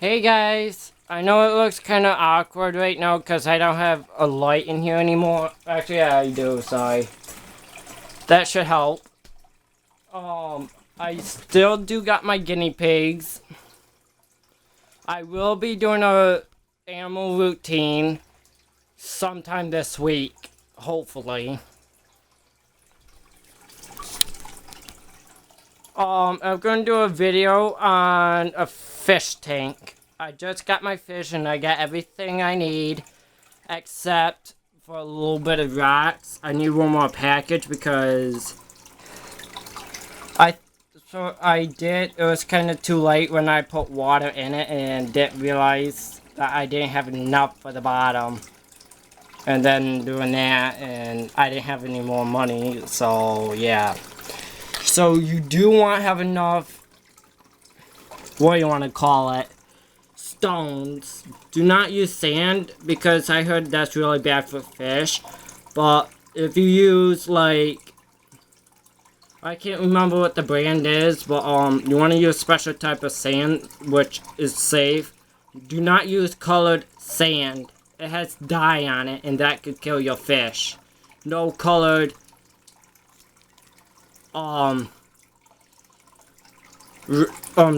Hey guys, I know it looks kind of awkward right now because I don't have a light in here anymore. Actually, yeah, I do, sorry. That should help. I still do got my guinea pigs. I will be doing a animal routine sometime this week, hopefully. I'm gonna do a video on a fish tank. I just got my fish and I got everything I need, except for a little bit of rocks. I need one more package because it was kind of too late when I put water in it and didn't realize that I didn't have enough for the bottom. And then doing that and I didn't have any more money, so yeah. So you do want to have enough, what do you want to call it, stones. Do not use sand because I heard that's really bad for fish. But if you use like, I can't remember what the brand is, but you want to use special type of sand which is safe. Do not use colored sand. It has dye on it and that could kill your fish. No colored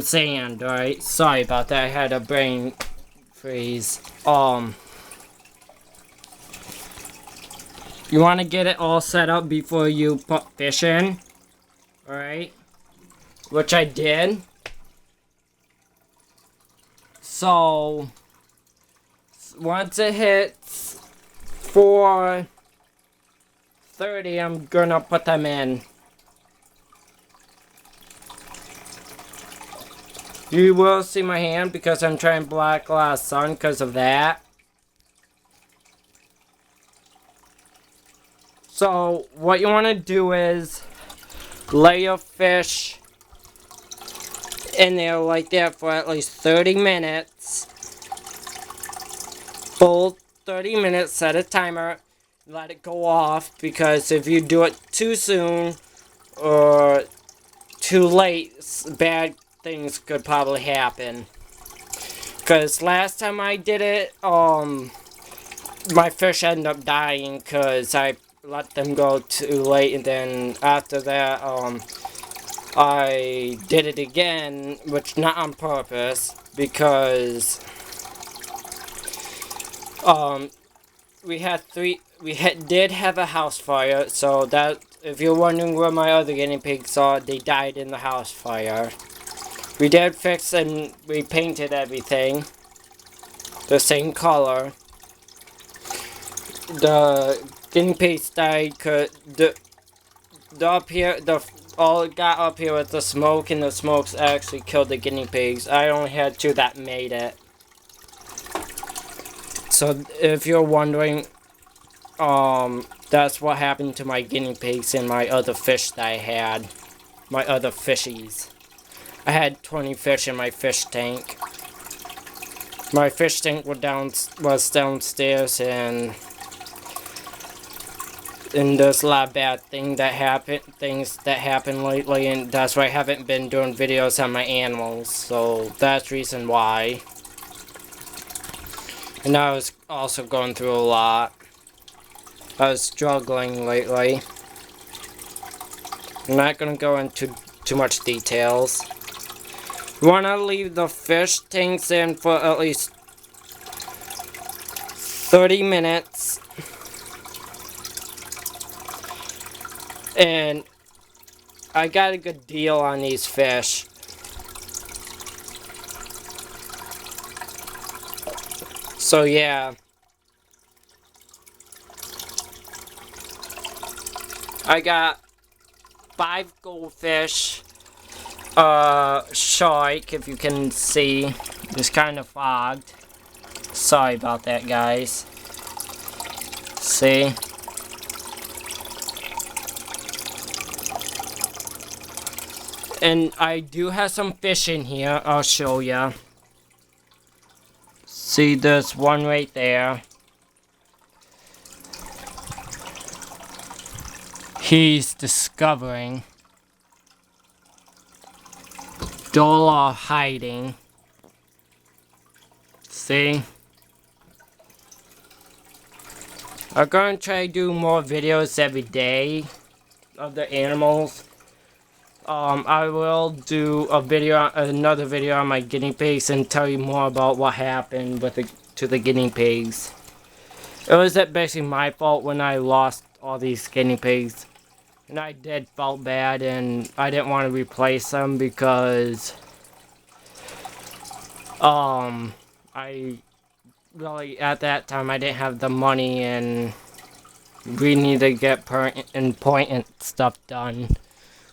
sand, alright? Sorry about that, I had a brain freeze. You want to get it all set up before you put fish in, alright? Which I did. So, once it hits 4:30, I'm gonna put them in. You will see my hand because I'm trying to block a lot of sun because of that. So, what you want to do is lay your fish in there like that for at least 30 minutes. Full 30 minutes, set a timer, let it go off because if you do it too soon or too late, bad things could probably happen. Because last time I did it, my fish ended up dying because I let them go too late, and then after that, I did it again, which not on purpose, because, did have a house fire, so that, if you're wondering where my other guinea pigs are, they died in the house fire. We did fix and we painted everything the same color. The guinea pigs died because all it got up here was the smoke, and the smokes actually killed the guinea pigs. I only had 2 that made it. So if you're wondering, that's what happened to my guinea pigs and my other fish that I had. My other fishies. I had 20 fish in my fish tank. My fish tank was downstairs, and there's a lot of bad things that happen lately, and that's why I haven't been doing videos on my animals. So that's the reason why. And I was also going through a lot. I was struggling lately. I'm not gonna go into too much details. You want to leave the fish tanks in for at least 30 minutes. And I got a good deal on these fish. So yeah. I got 5 goldfish. Shark, if you can see, it's kind of fogged. Sorry about that, guys. See? And I do have some fish in here, I'll show ya. See, there's one right there. He's discovering. They're all hiding. See? I'm gonna try to do more videos every day of the animals. I will do another video on my guinea pigs and tell you more about what happened to the guinea pigs. It was basically my fault when I lost all these guinea pigs. And I did felt bad, and I didn't want to replace them because I really, at that time, I didn't have the money, and we need to get important stuff done,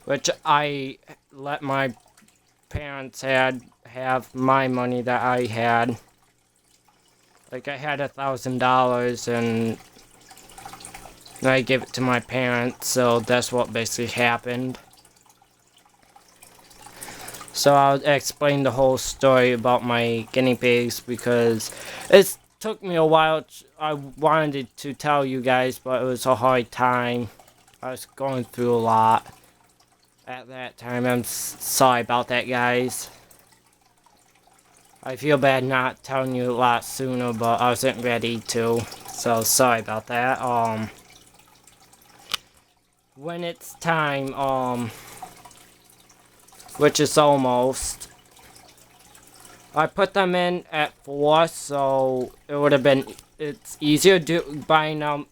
which I let my parents have my money that I had. Like, I had $1,000, and I gave it to my parents, so that's what basically happened. So I'll explain the whole story about my guinea pigs because it took me a while. I wanted to tell you guys, but it was a hard time. I was going through a lot at that time. I'm sorry about that, guys. I feel bad not telling you a lot sooner, but I wasn't ready to. So sorry about that. When it's time, which is almost, I put them in at 4, so it would have been, it's easier buying them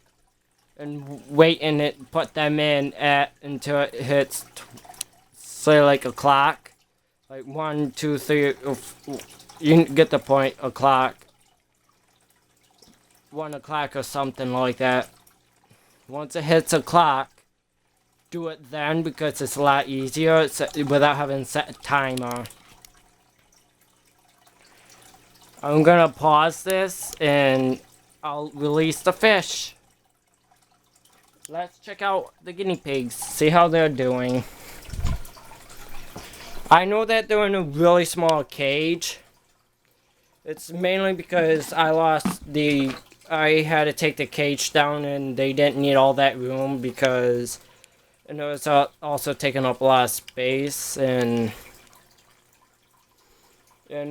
and waiting it, put them in until it hits, say, like a clock, like 1, 2, 3, you get the point, o'clock, 1 o'clock or something like that. Once it hits a clock, do it then because it's a lot easier without having set a timer. I'm gonna pause this and I'll release the fish. Let's check out the guinea pigs, see how they're doing. I know that they're in a really small cage. It's mainly because I had to take the cage down and they didn't need all that room because it was also taking up a lot of space, and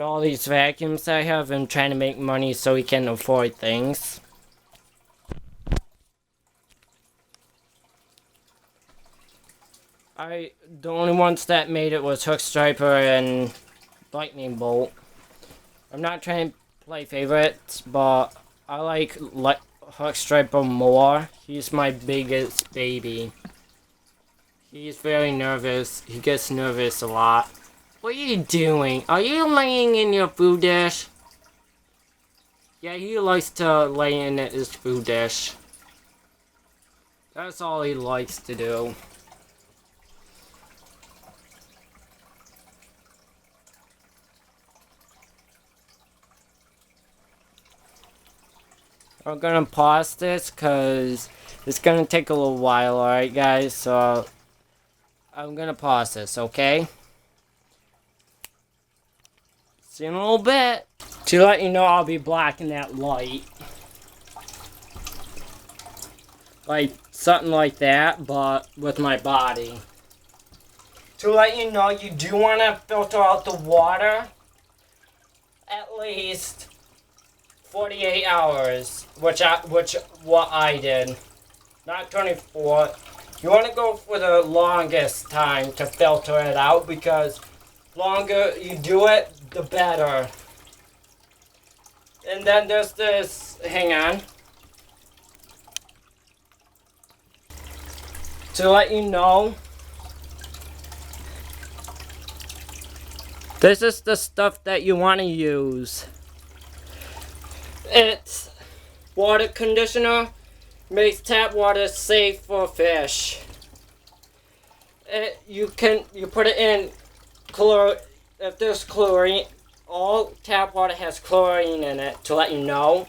all these vacuums I have, and trying to make money so we can afford things. The only ones that made it was Hook Striper and Lightning Bolt. I'm not trying to play favorites, but I like Hook Striper more. He's my biggest baby. He's very nervous. He gets nervous a lot. What are you doing? Are you laying in your food dish? Yeah, he likes to lay in his food dish. That's all he likes to do. I'm gonna pause this because it's gonna take a little while, alright guys? So I'm gonna pause this, okay? See you in a little bit. To let you know, I'll be blocking that light. Like something like that, but with my body. To let you know, you do want to filter out the water at least 48 hours, which what I did. Not 24. You want to go for the longest time to filter it out, because longer you do it, the better. And then there's this, hang on. To let you know, this is the stuff that you want to use. It's water conditioner, makes tap water safe for fish. You put it in if there's chlorine. All tap water has chlorine in it, to let you know.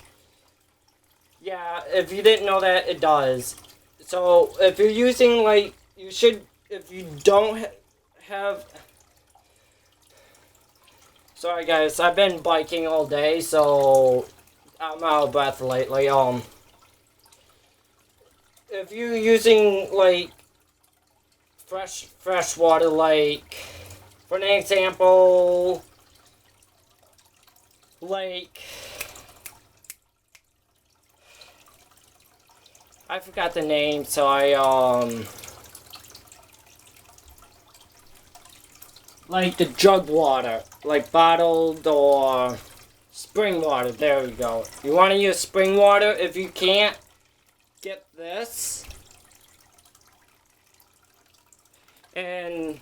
Yeah, if you didn't know that, it does. So if you're using, like, if you don't have, sorry guys, I've been biking all day, so I'm out of breath lately. If you're using, like, fresh water, like, for an example, like I forgot the name, so I like the jug water, like bottled or spring water. There we go. You want to use spring water. If you can't, get this, and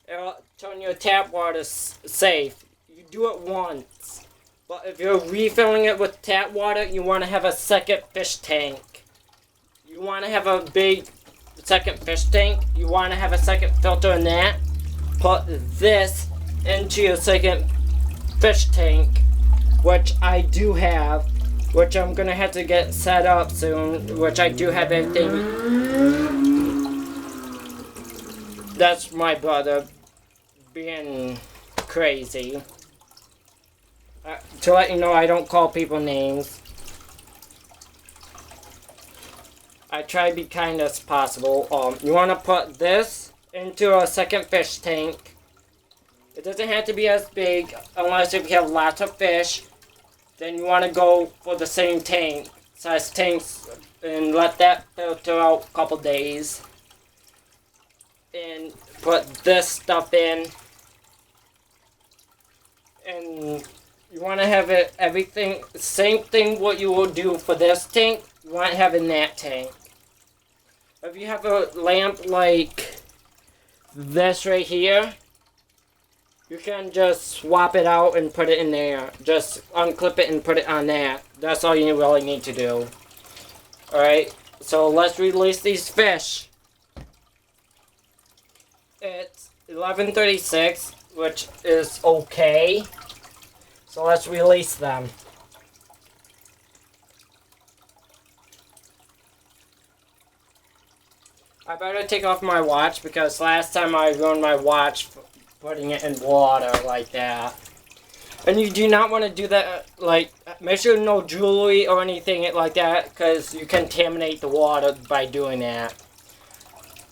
it'll turn your tap water safe. You do it once, but if you're refilling it with tap water, you want to have a second fish tank. You want to have a big second fish tank. You want to have a second filter in that. Put this into your second fish tank, which I do have, which I'm gonna have to get set up soon, which I do have everything. That's my brother being crazy. To let you know, I don't call people names. I try to be kind as possible. You want to put this into a second fish tank. It doesn't have to be as big unless if you have lots of fish. Then you want to go for the same tank, size tanks, and let that filter out a couple days. And put this stuff in. And you want to have it everything, same thing what you will do for this tank, you want to have in that tank. If you have a lamp like this right here, you can just swap it out and put it in there. Just unclip it and put it on that. That's all you really need to do. Alright, so let's release these fish. It's 11:36, which is okay. So let's release them. I better take off my watch because last time I ruined my watch putting it in water like that. And you do not want to do that, like, make sure no jewelry or anything like that, because you contaminate the water by doing that.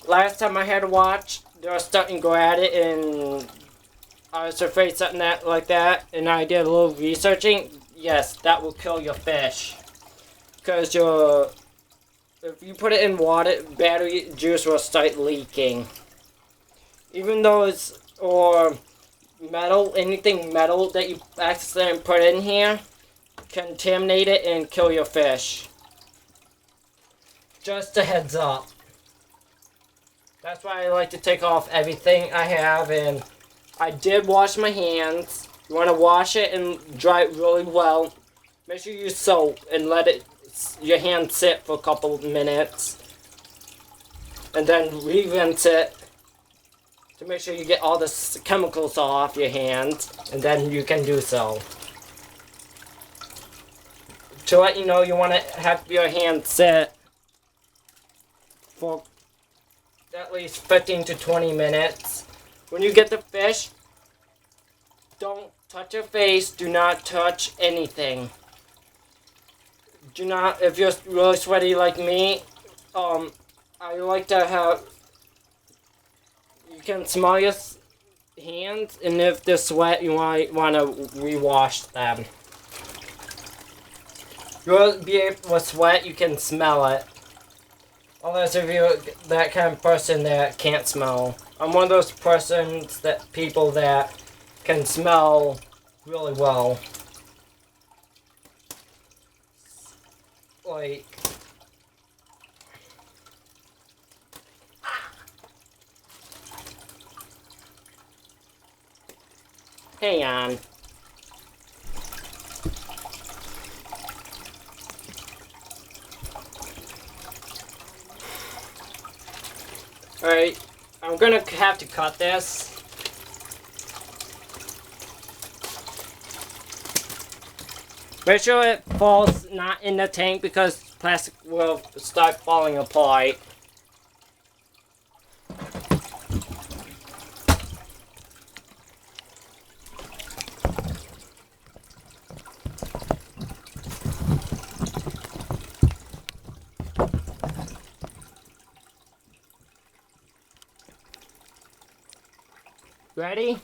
Last time I had a watch, they were starting to go at it, and I was afraid something like that, and I did a little researching. Yes, that will kill your fish. Because if you put it in water, battery juice will start leaking. Even though it's, or metal, anything metal that you accidentally put in here, contaminate it and kill your fish. Just a heads up. That's why I like to take off everything I have, and I did wash my hands. You want to wash it and dry it really well. Make sure you use soap and let your hand sit for a couple of minutes. And then re-rinse it to make sure you get all the chemicals off your hands, and then you can do so. To let you know, you want to have your hand sit for at least 15 to 20 minutes. When you get the fish, don't touch your face, do not touch anything. Do not, if you're really sweaty like me, I like to have, you can smell your hands, and if they're sweat, you might want to re-wash them. You'll be able, with sweat, you can smell it. Unless if you're that kind of person that can't smell. I'm one of those people that can smell really well. Like, hang on. Alright, I'm gonna have to cut this. Make sure it falls not in the tank because plastic will start falling apart. Ready?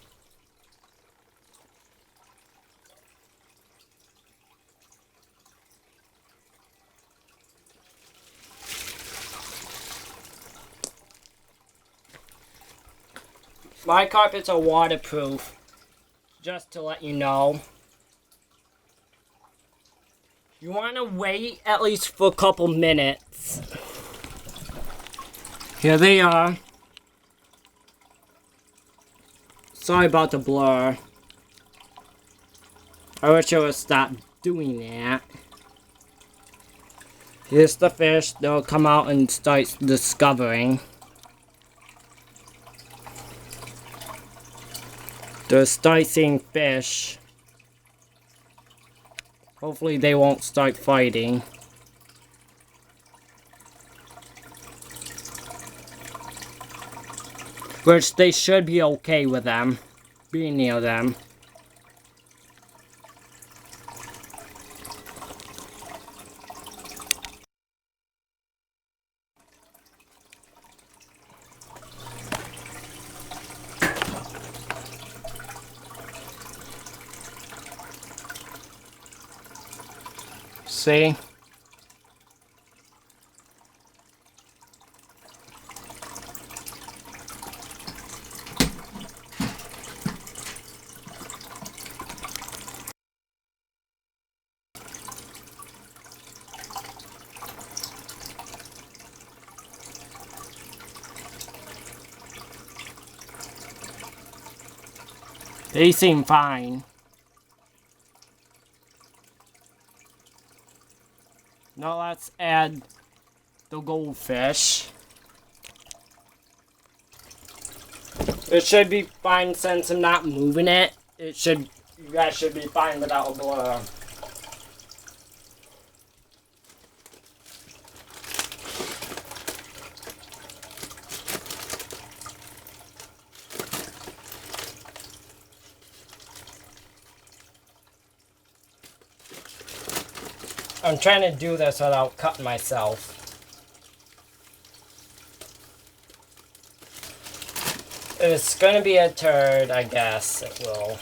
My carpets are waterproof. Just to let you know. You want to wait at least for a couple minutes. Here they are. Sorry about the blur. I wish I would stop doing that. Here's the fish. They'll come out and start discovering. They'll start seeing fish. Hopefully they won't start fighting. Which they should be okay with them. Being near them. See? They seem fine. Now let's add the goldfish. It should be fine since I'm not moving it. You guys should be fine without a blur. I'm trying to do this without cutting myself. If it's gonna be a turd, I guess it will.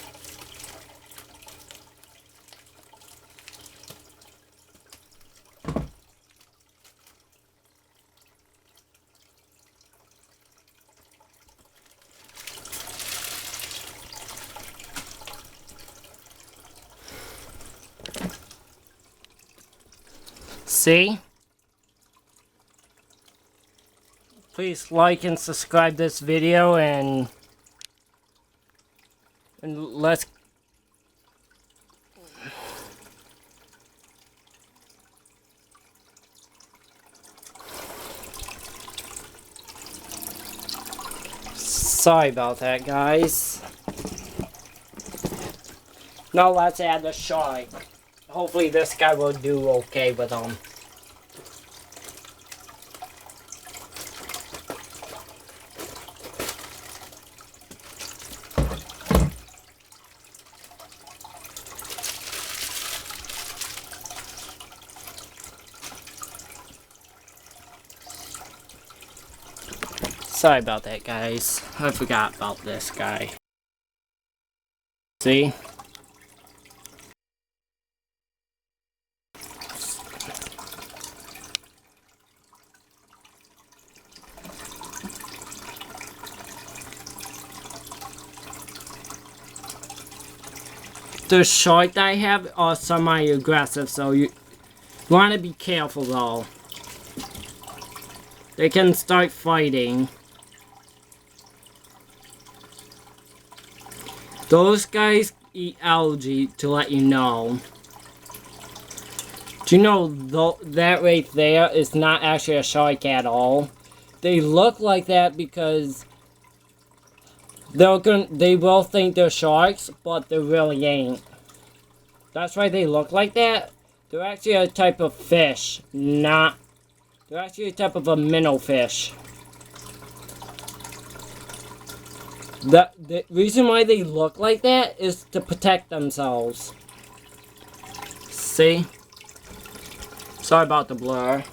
See? Please like and subscribe this video and let's sorry about that, guys. Now let's add the shark. Hopefully this guy will do okay with them. Sorry about that, guys. I forgot about this guy. See? The shark that I have are semi-aggressive, so you want to be careful though. They can start fighting. Those guys eat algae, to let you know. Do you know that right there is not actually a shark at all? They look like that because they will think they're sharks, but they really ain't. That's why they look like that. They're actually a type of fish, they're actually a type of a minnow fish. The reason why they look like that is to protect themselves. See? Sorry about the blur.